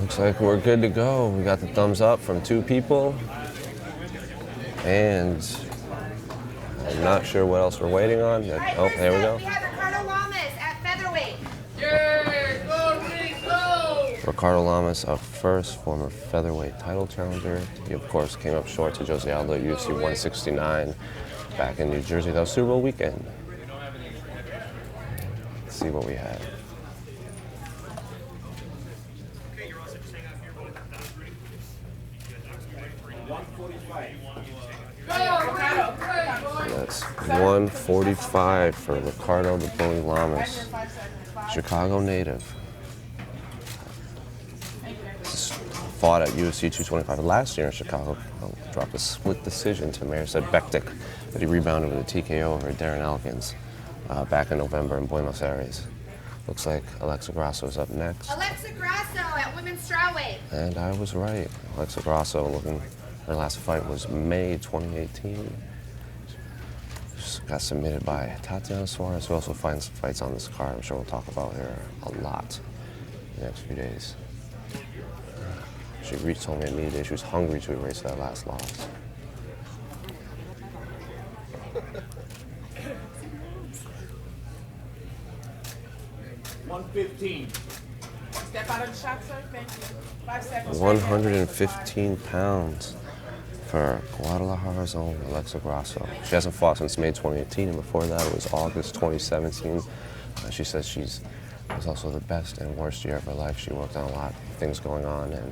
Looks like we're good to go. We got the thumbs up from 2 people. And I'm not sure what else we're waiting on. Oh, there we go. We have Ricardo Lamas at featherweight. Ricardo Lamas up first, former featherweight title challenger. He, of course, came up short to Jose Aldo at UFC 169 back in New Jersey. That was Super Bowl weekend. Let's see what we have. That's 145 for Ricardo the Bully Lamas, Chicago native. Fought at UFC 225 last year in Chicago. Dropped a split decision to Mirsad Bektic, but he rebounded with a TKO over Darren Elkins back in November in Buenos Aires. Looks like Alexa Grasso is up next. Alexa Grasso at women's strawweight. And I was right. Alexa Grasso, her last fight was May 2018. Just got submitted by Karolina Suarez, who also fights on this card. I'm sure we'll talk about her a lot in the next few days. She told me immediately she was hungry to erase that last loss. Step out of the shot, sir. Thank you. 5 seconds. 115 pounds for Guadalajara's own Alexa Grasso. She hasn't fought since May 2018, and before that it was August 2017. She says it was also the best and worst year of her life. She worked on a lot of things going on, and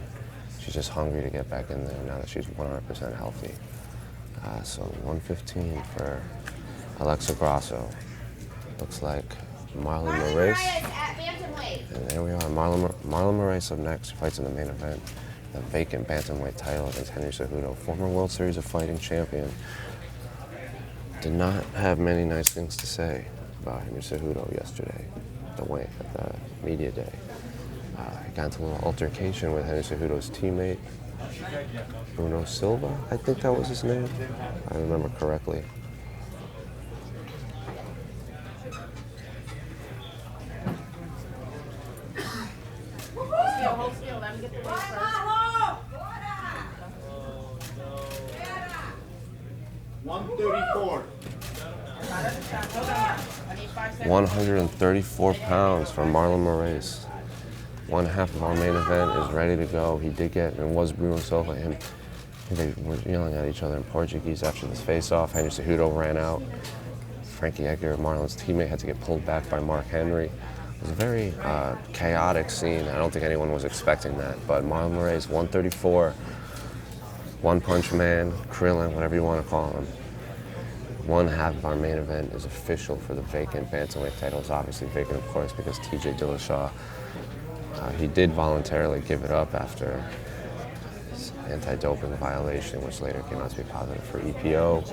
she's just hungry to get back in there now that she's 100% healthy. So 115 for Alexa Grasso. Looks like Marlon Moraes. At bantamweight. And there we are, Marlon Moraes up next. He fights in the main event, the vacant bantamweight title against Henry Cejudo, former World Series of Fighting champion. Did not have many nice things to say about Henry Cejudo yesterday at the media day. He got into a little altercation with Henry Cejudo's teammate, Bruno Silva, I think that was his name. I remember correctly. Hold still. Let me get the weight first. 134. 134 pounds for Marlon Moraes. One half of our main event is ready to go. He did get, and was Bruno Silva, him. They were yelling at each other in Portuguese after this face-off. Henry Cejudo ran out. Frankie Edgar, Marlon's teammate, had to get pulled back by Mark Henry. It was a very chaotic scene. I don't think anyone was expecting that. But Marlon Moraes, 134, one-punch man, Krillin, whatever you want to call him. One half of our main event is official for the vacant bantamweight title. It's obviously vacant, of course, because TJ Dillashaw, he did voluntarily give it up after his anti-doping violation, which later came out to be positive for EPO.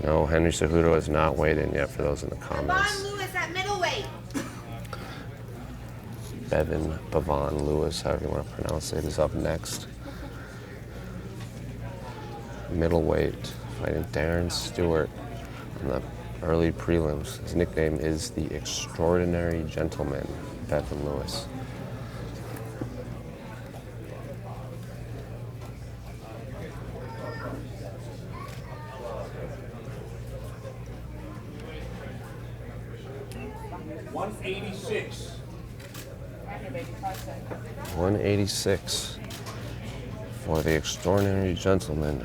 No, Henry Cejudo has not weighed in yet, for those in the comments. Pavon Lewis at middleweight. Pavon Lewis, however you want to pronounce it, is up next. Middleweight, fighting Darren Stewart in the early prelims. His nickname is the Extraordinary Gentleman, Bevan Lewis. $186. 186 for the Extraordinary Gentleman,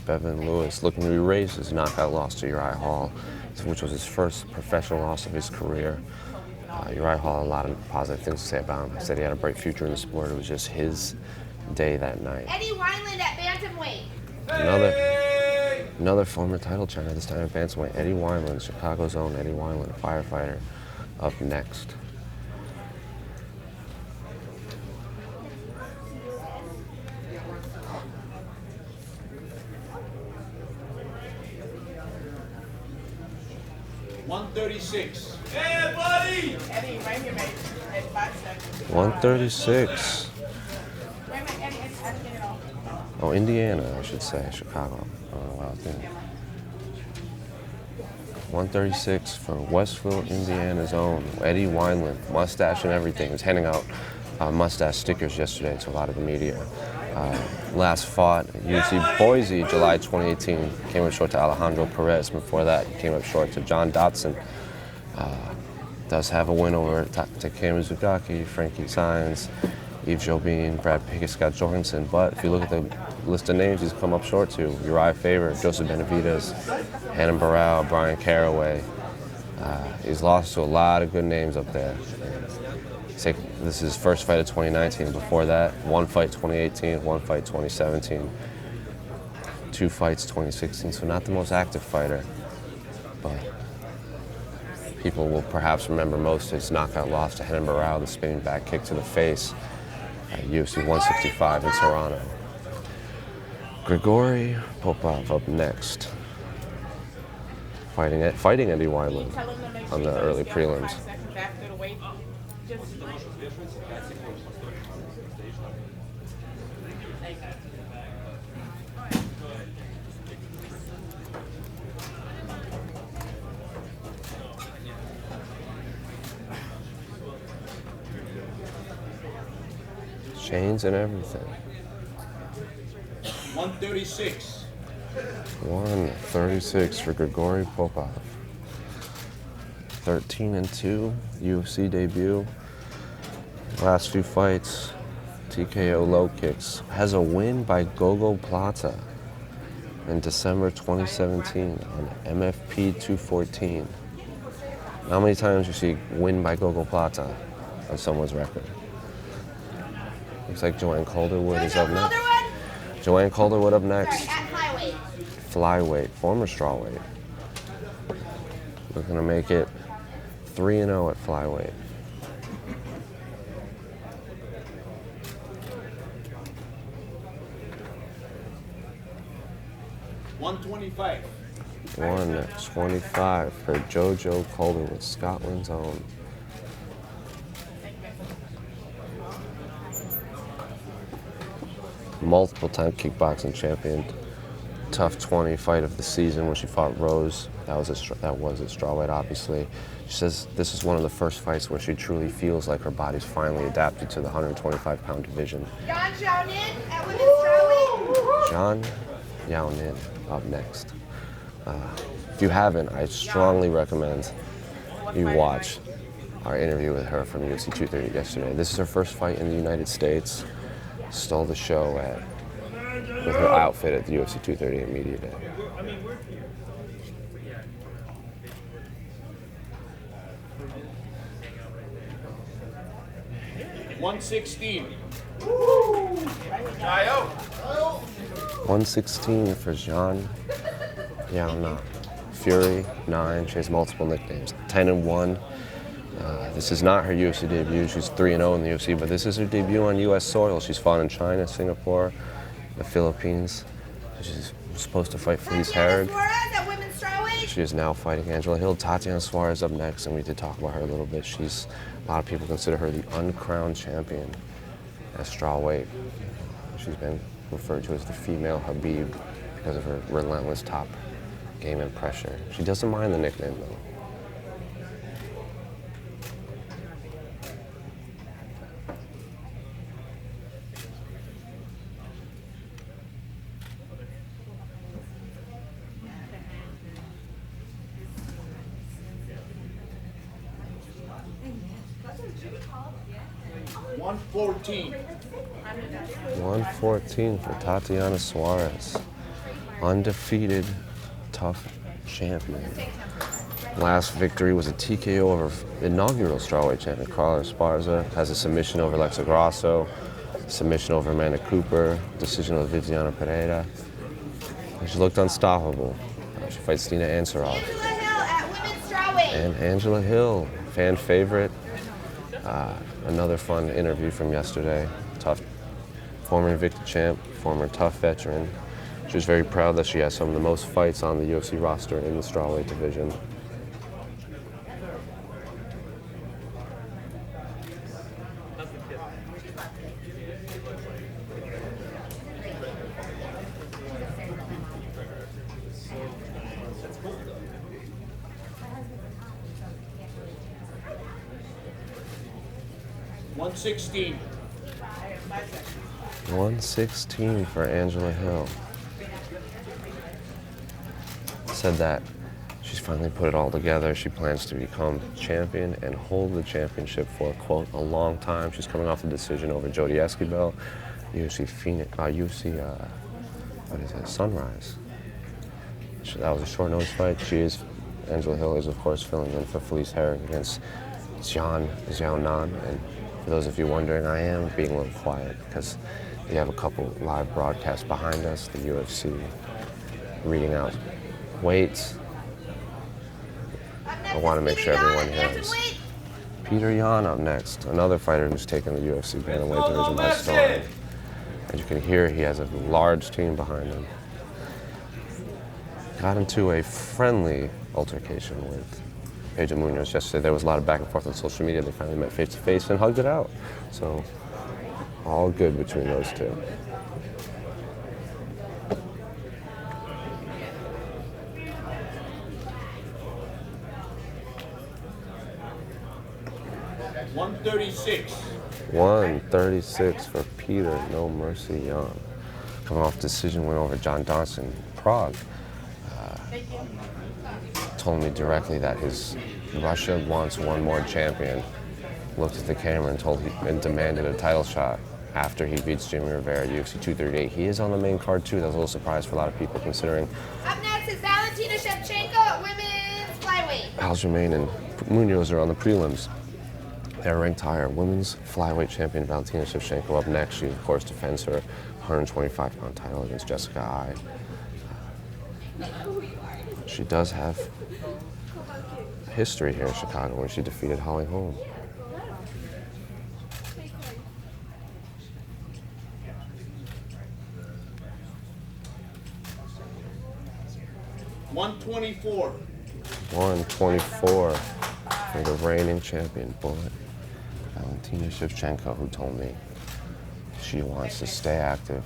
Bevan Lewis, looking to erase his knockout loss to Uriah Hall, which was his first professional loss of his career. Uriah Hall had a lot of positive things to say about him. He said he had a bright future in the sport. It was just his day that night. Eddie Wineland at bantamweight. Another former title challenger, this time at bantamweight, Eddie Wineland, Chicago's own Eddie Wineland, firefighter, up next. $136. Hey, buddy! Eddie, right here, mate. At 5 seconds. 136. Wait a minute, Eddie, I didn't get it all. Oh, Indiana, I should say, Chicago. I don't know why I was thinking. 136 for Westville, Indiana's own Eddie Wineland, mustache and everything. He was handing out mustache stickers yesterday to a lot of the media. Last fought at UFC Boise, July 2018. Came up short to Alejandro Perez. Before that, he came up short to John Dotson. Does have a win over Takema Zugaki, Frankie Saenz, Yves Jobin, Brad Pickett, Scott Jorgensen. But if you look at the list of names he's come up short to, Uriah Faber, Joseph Benavidez, Hannon Barao, Brian Caraway. He's lost to a lot of good names up there. This is his first fight of 2019. Before that, one fight 2018, one fight 2017, two fights 2016. So not the most active fighter, but people will perhaps remember most his knockout loss to Hannon Barao, the spinning back kick to the face at UFC 165 in Toronto. Grigory Popov up next, fighting Eddie Wineland on the early prelims. Chains and everything. 136. 136 for Grigory Popov. 13-2 UFC debut. Last few fights, TKO low kicks. Has a win by Gogo Plata in December 2017 on MFP 214. How many times you see win by Gogo Plata on someone's record? Looks like Joanne Calderwood is up next. Joanne Calderwood up next. At flyweight. Flyweight, former strawweight. Looking to make it 3-0 at flyweight. $125. 125 for Jojo Calderwood, Scotland's own. Multiple-time kickboxing champion. Tough 20 fight of the season when she fought Rose. That was a strawweight, obviously. She says this is one of the first fights where she truly feels like her body's finally adapted to the 125-pound division. John Xiaonin at women's strawweight. Zhang Yaonin up next. If you haven't, I strongly recommend you watch our interview with her from UFC 230 yesterday. This is her first fight in the United States. Stole the show with her outfit at the UFC 230 at Media Day. $116. 116 for Zhang Yaonin. Fury, 9. She has multiple nicknames. 10-1. This is not her UFC debut. She's 3-0 in the UFC, but this is her debut on U.S. soil. She's fought in China, Singapore, the Philippines. She's supposed to fight Felice Herrig. Suarez at women's strawweight. She is now fighting Angela Hill. Karolina and Suarez up next, and we did talk about her a little bit. A lot of people consider her the uncrowned champion at strawweight. She's been referred to as the female Habib because of her relentless top game and pressure. She doesn't mind the nickname though. $114. 114 for Karolina Suarez. Undefeated, tough champion. Last victory was a TKO over inaugural strawweight champion Carla Esparza. Has a submission over Alexa Grasso, submission over Amanda Cooper, decision over Viviana Pereira. She looked unstoppable. She fights Dina Ansaroff. Angela Hill at women's strawweight. And Angela Hill, fan favorite. Another fun interview from yesterday. Tough, former Invicta champ, former tough veteran. She was very proud that she has some of the most fights on the UFC roster in the strawweight division. 116. 116 for Angela Hill. Said that she's finally put it all together. She plans to become champion and hold the championship for, quote, a long time. She's coming off a decision over Jodie Esquibel, Sunrise. That was a short notice fight. Angela Hill is, of course, filling in for Felice Herrig against Xiao Nan. And for those of you wondering, I am being a little quiet because we have a couple live broadcasts behind us, the UFC reading out weights. I want to make sure everyone hears. Peter Yan up next, another fighter who's taken the UFC bantamweight division by storm. As you can hear, he has a large team behind him. Got into a friendly altercation with Pedro Munoz yesterday. There was a lot of back and forth on social media. They finally met face to face and hugged it out. So, all good between those two. At 136. 136 for Peter No Mercy Young. Coming off decision win over John Dodson, Prague. Told me directly that Russia wants one more champion. Looked at the camera and demanded a title shot after he beats Jimmy Rivera at UFC 238. He is on the main card too. That was a little surprise for a lot of people considering. Up next is Valentina Shevchenko at women's flyweight. Aljamain and Munoz are on the prelims. They're ranked higher. Women's flyweight champion Valentina Shevchenko up next. She, of course, defends her 125-pound title against Jessica Ai. She does have history here in Chicago when she defeated Holly Holm. $124. 124 for the reigning champion, bullet. Valentina Shevchenko, who told me she wants to stay active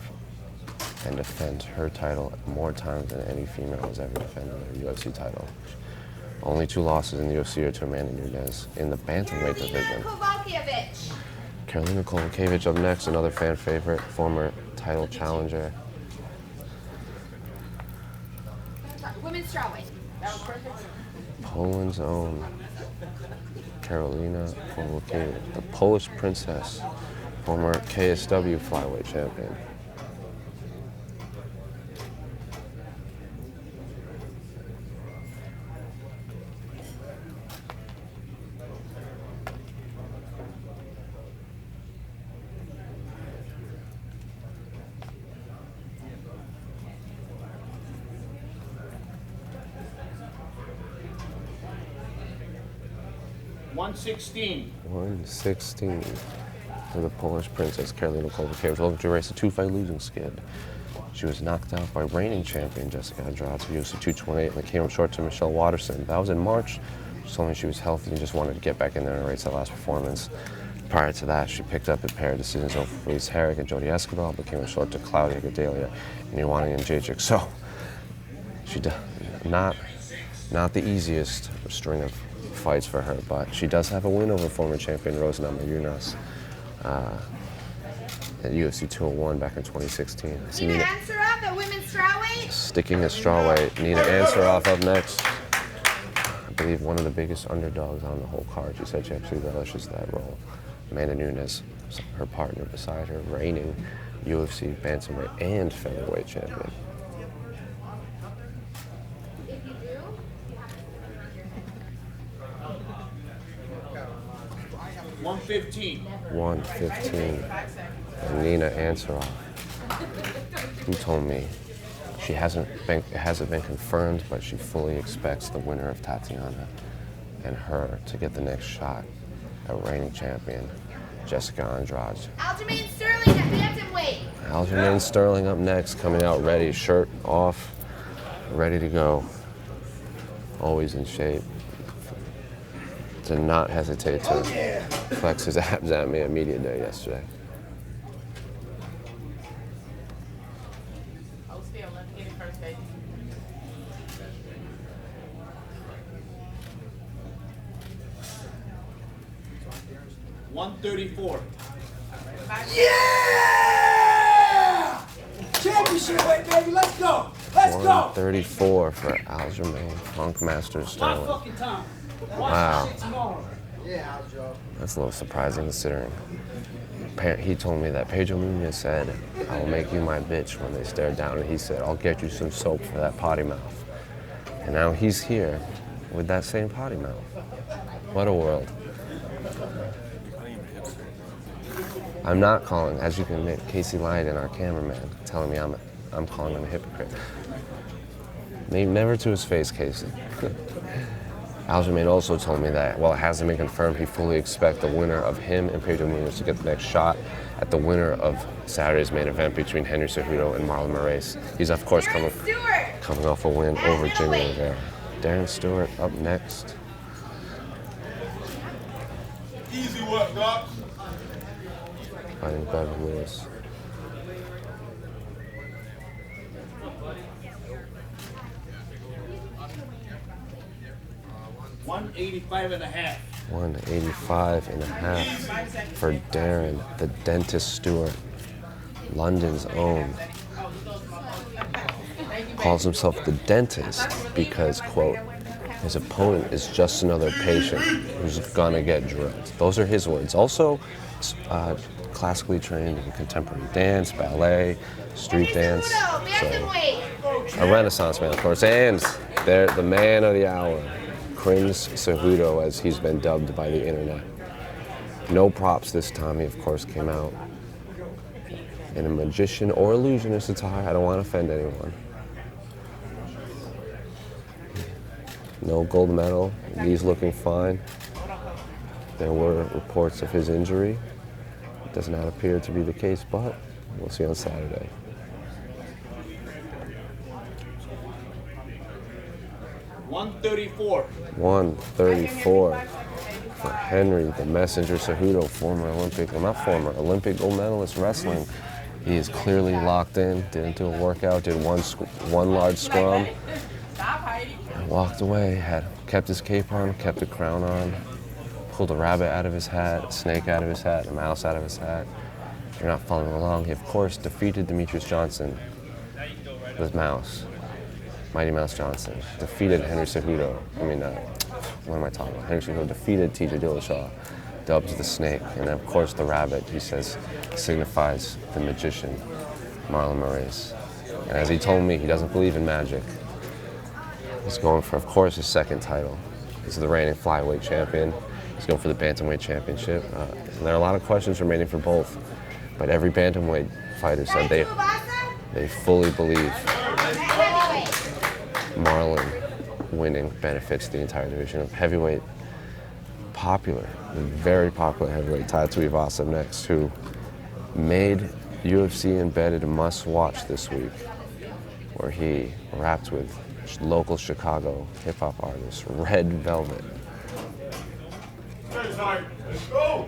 and defend her title more times than any female has ever defended their UFC title. Only 2 losses in the UFC are to Amanda Nunes in the bantamweight division. Karolina Kovacevic up next, another fan favorite, former title challenger. Women's strawweight. Poland's own Karolina Kovacevic, the Polish princess, former KSW flyweight champion. $116 for the Polish princess, Karolina Kovacevic, looking to erase a 2-fight losing skid. She was knocked out by reigning champion Jessica Andrade at UFC 228 and came up short to Michelle Waterson. That was in March. She told me she was healthy and just wanted to get back in there and erase that last performance. Prior to that, she picked up a pair of decisions over Felice Herrig and Jodie Esquibel, but came up short to Claudia Gadelha and Ioana Jędrzejczyk. So, she not the easiest string of fights for her, but she does have a win over former champion Rose Namajunas at UFC 201 back in 2016. Nina Ansaroff at women's strawweight. Sticking at strawweight, Nina Ansaroff up next. I believe one of the biggest underdogs on the whole card. She said she absolutely relishes that role. Amanda Nunes, her partner beside her, reigning UFC bantamweight and featherweight champion. 115. And Nina Ansaroff, who told me it hasn't been confirmed, but she fully expects the winner of Tatiana and her to get the next shot at reigning champion Jessica Andrade. Aljamain Sterling at bantamweight. Aljamain Sterling up next, coming out ready, shirt off, ready to go. Always in shape. Did not hesitate to flex his abs at me at media day yesterday. Oh, still, let me get it first, baby. 134. Yeah! Championship weight, baby. Let's go. Let's go. 134 for Aljamain Funkmaster My Sterling. fucking time. Wow. Watch this shit tomorrow. Yeah, Aljo. That's a little surprising considering he told me that Pedro Munoz said, "I will make you my bitch" when they stared down, and he said, "I'll get you some soap for that potty mouth." And now he's here with that same potty mouth. What a world. I'm not calling, as you can admit, Casey Lyden, our cameraman, telling me I'm calling him a hypocrite. Maybe never to his face, Casey. Aljamain also told me that, while it hasn't been confirmed, he fully expects the winner of him and Pedro Munoz to get the next shot at the winner of Saturday's main event between Henry Cejudo and Marlon Moraes. He's, of course, coming off a win over Jimmy Rivera. Darren Stewart up next. Easy work, Doc. Fighting Bevan Lewis. 185.5. 185.5 for Darren, the Dentist Stewart, London's own. Calls himself the dentist because, quote, his opponent is just another patient who's gonna get drilled. Those are his words. Also, classically trained in contemporary dance, ballet, street dance. So, a Renaissance man, of course. And they're the man of the hour, Prince Cejudo, as he's been dubbed by the internet. No props this time. He, of course, came out in a magician or illusionist attire. I don't want to offend anyone. No gold medal. He's looking fine. There were reports of his injury. It does not appear to be the case, but we'll see on Saturday. $134. 134 for Henry, the Messenger Cejudo, former Olympic gold medalist wrestling. He is clearly locked in. Didn't do a workout. Did one large scrum. And walked away. Kept his cape on. Kept the crown on. Pulled a rabbit out of his hat, a snake out of his hat, a mouse out of his hat. If you're not following along, he of course defeated Demetrius Johnson, the mouse. Mighty Mouse Johnson defeated Henry Cejudo. What am I talking about? Henry Cejudo defeated TJ Dillashaw, dubbed the snake, and of course the rabbit, he says, signifies the magician, Marlon Moraes. And as he told me, he doesn't believe in magic. He's going for, of course, his second title. He's the reigning flyweight champion. He's going for the bantamweight championship. And there are a lot of questions remaining for both, but every bantamweight fighter said they fully believe Marlon winning benefits the entire division of heavyweight. Very popular heavyweight Taito Ivasa next, who made UFC Embedded a must-watch this week, where he rapped with local Chicago hip-hop artist Red Velvet. Let's go.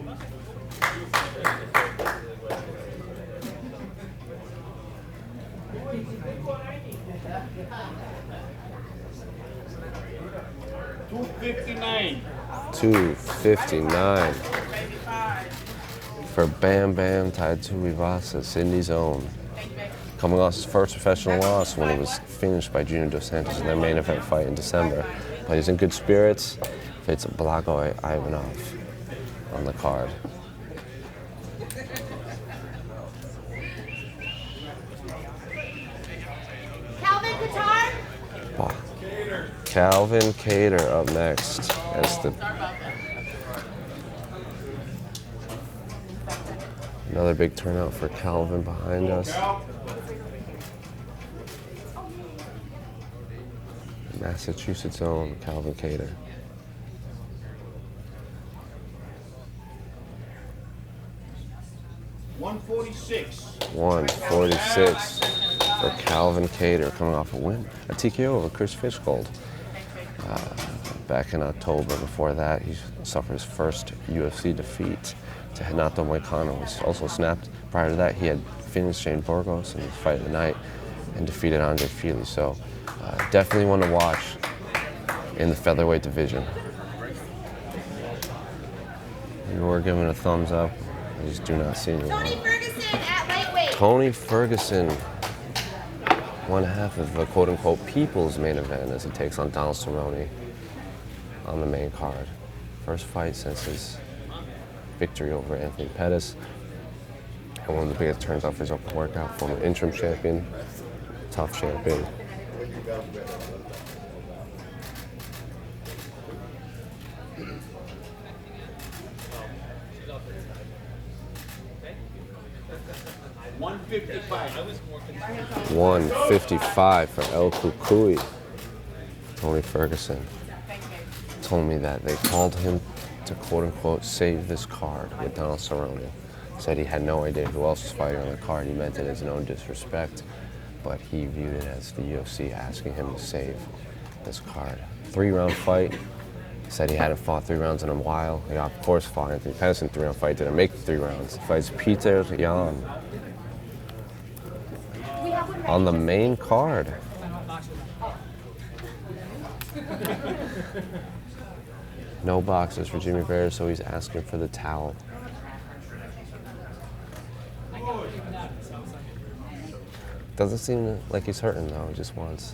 $259. 259 for Bam Bam Taito Ivasa, Cindy's own. Coming off his first professional loss when he was finished by Junior Dos Santos in their main event fight in December. But he's in good spirits. Fates Blago Ivanov on the card. Calvin Qatar. Wow. Calvin Cater up next as another big turnout for Calvin behind us. Massachusetts own Calvin Cater. $146 for Calvin Cater, coming off a win, a TKO over Chris Fishgold. Back in October. Before that, he suffered his first UFC defeat to Renato Moicano. He also snapped. Prior to that, he had finished Shane Burgos in the fight of the night and defeated Andre Fili. So definitely one to watch in the featherweight division. You were giving a thumbs up. I just do not see anyone. Tony Ferguson at lightweight. Tony Ferguson, one half of the quote-unquote people's main event as he takes on Donald Cerrone on the main card. First fight since his victory over Anthony Pettis. And one of the biggest turns off his open workout, former interim champion, tough champion. $155. 155 for El Cucuy. Tony Ferguson told me that they called him to quote-unquote save this card with Donald Cerrone. Said he had no idea who else was fighting on the card. He meant it as no disrespect, but he viewed it as the UFC asking him to save this card. 3-round fight. Said he hadn't fought 3 rounds in a while. He of course fought Anthony Pettis in 3-round fight. Didn't make the 3 rounds. He fights Peter Yan on the main card. No boxes for Jimmy Rivera, so he's asking for the towel. Doesn't seem like he's hurting though. He just wants,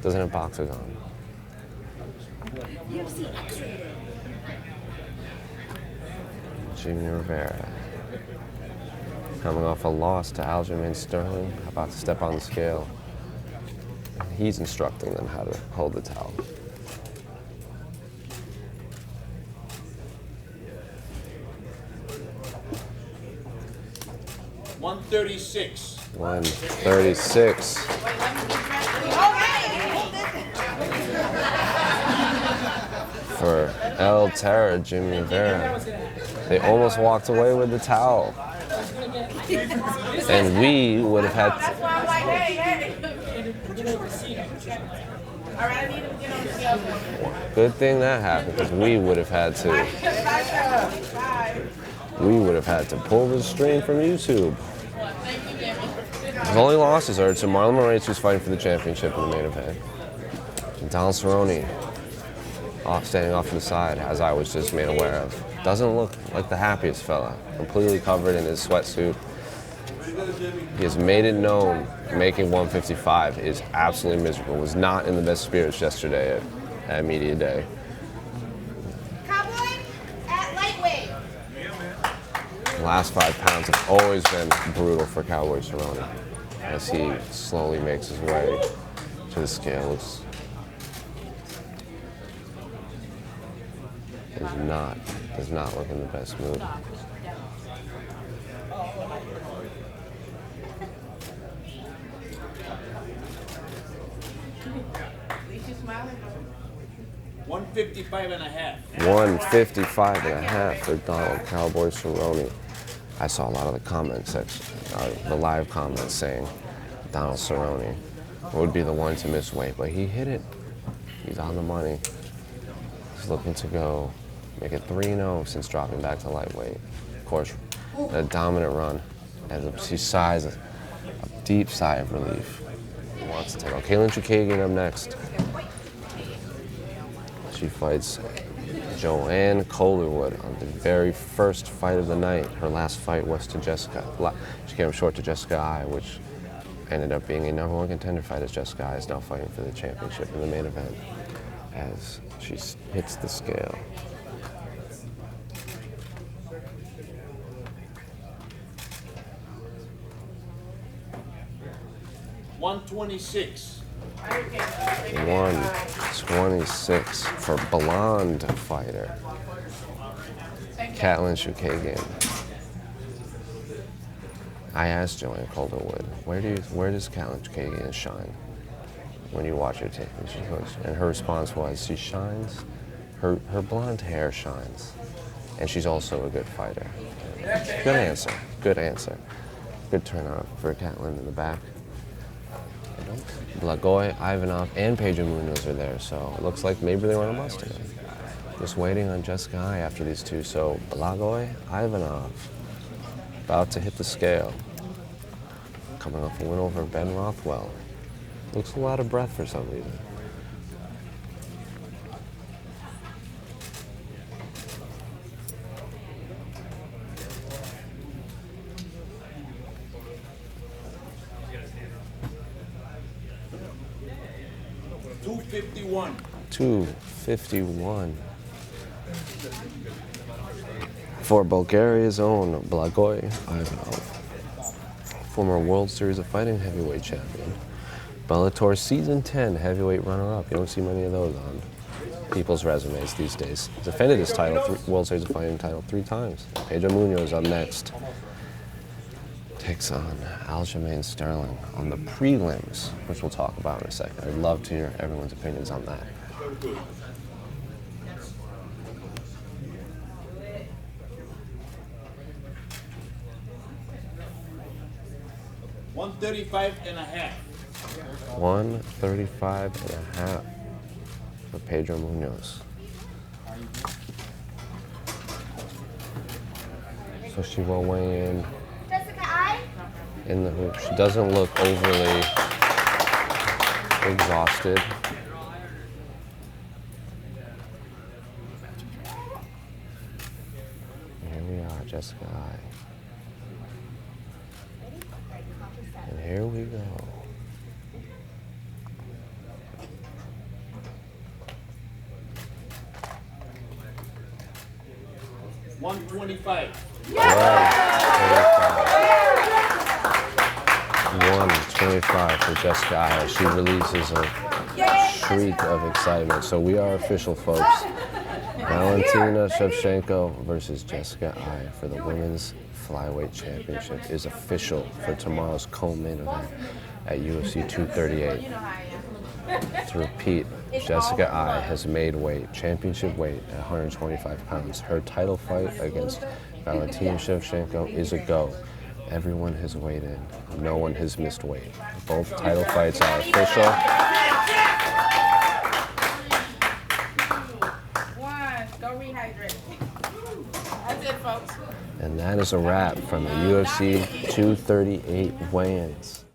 doesn't have boxers on. UFC X-rated. Jimmy Rivera coming off a loss to Aljamain Sterling, about to step on the scale. He's instructing them how to hold the towel. $136. 136 for El Terror, Jimmy Rivera. They almost walked away with the towel. And we would have had That's why I'm like, hey. All right, I need him to get on the scale. good thing that happened, because we would have had to pull the stream from YouTube. His only losses are to Marlon Moraes, who's fighting for the championship in the main event, and Donald Cerrone, standing off to the side, as I was just made aware of. Doesn't look like the happiest fella, completely covered in his sweatsuit. He has made it known making 155 is absolutely miserable. Was not in the best spirits yesterday at media day. Cowboy at lightweight. The last 5 pounds have always been brutal for Cowboy Cerrone as he slowly makes his way to the scales. Does not look in the best mood. At least you're smiling. 155 and a half. 155 and a half for Donald Cowboy Cerrone. I saw a lot of the comment section, the live comments saying Donald Cerrone would be the one to miss weight, but he hit it. He's on the money. He's looking to go make it 3-0 since dropping back to lightweight. Of course, a dominant run, and he sighs a deep sigh of relief. He wants to take on Karolina Chukagian up next. She fights Joanne Calderwood on the very first fight of the night. Her last fight was to Jessica. She came short to Jessica I, which ended up being a #1 contender fight, as Jessica I is now fighting for the championship in the main event as she hits the scale. $126. 126 for blonde fighter Karolina Chukagian. I asked Joanne Calderwood, where does Karolina Chukagian shine when you watch her tape? And her response was, she shines, her blonde hair shines, and she's also a good fighter. Good answer. Good turnout for Karolina in the back. Blagoy, Ivanov, and Pedro Munoz are there, so it looks like maybe they were on a bus today. Just waiting on Jessica I after these two, so Blagoy, Ivanov, about to hit the scale. Coming off a win over Ben Rothwell. Looks a lot of breath for some reason. 251. 251. For Bulgaria's own Blagoy Ivanov, former World Series of Fighting heavyweight champion, Bellator Season 10 heavyweight runner-up. You don't see many of those on people's resumes these days. Defended his title, World Series of Fighting title 3 times. Pedro Munoz up next. Takes on Aljamain Sterling on the prelims, which we'll talk about in a second. I'd love to hear everyone's opinions on that. $135.5. 135.5 for Pedro Munoz. So she will weigh in Jessica I. in the hoop. She doesn't look overly exhausted. Here we are, Jessica I. And here we go. $125. 125 for Jessica I as she releases a shriek of excitement. So we are official, folks. Valentina Shevchenko versus Jessica I for the Women's Flyweight Championship is official for tomorrow's co-main event at UFC 238. To repeat, Jessica I has made weight, championship weight at 125 pounds. Her title fight against Valentina Shevchenko is a go. Everyone has weighed in. No one has missed weight. Both title fights are official. Go rehydrate. That's it, folks. And that is a wrap from the UFC 238 weigh-ins.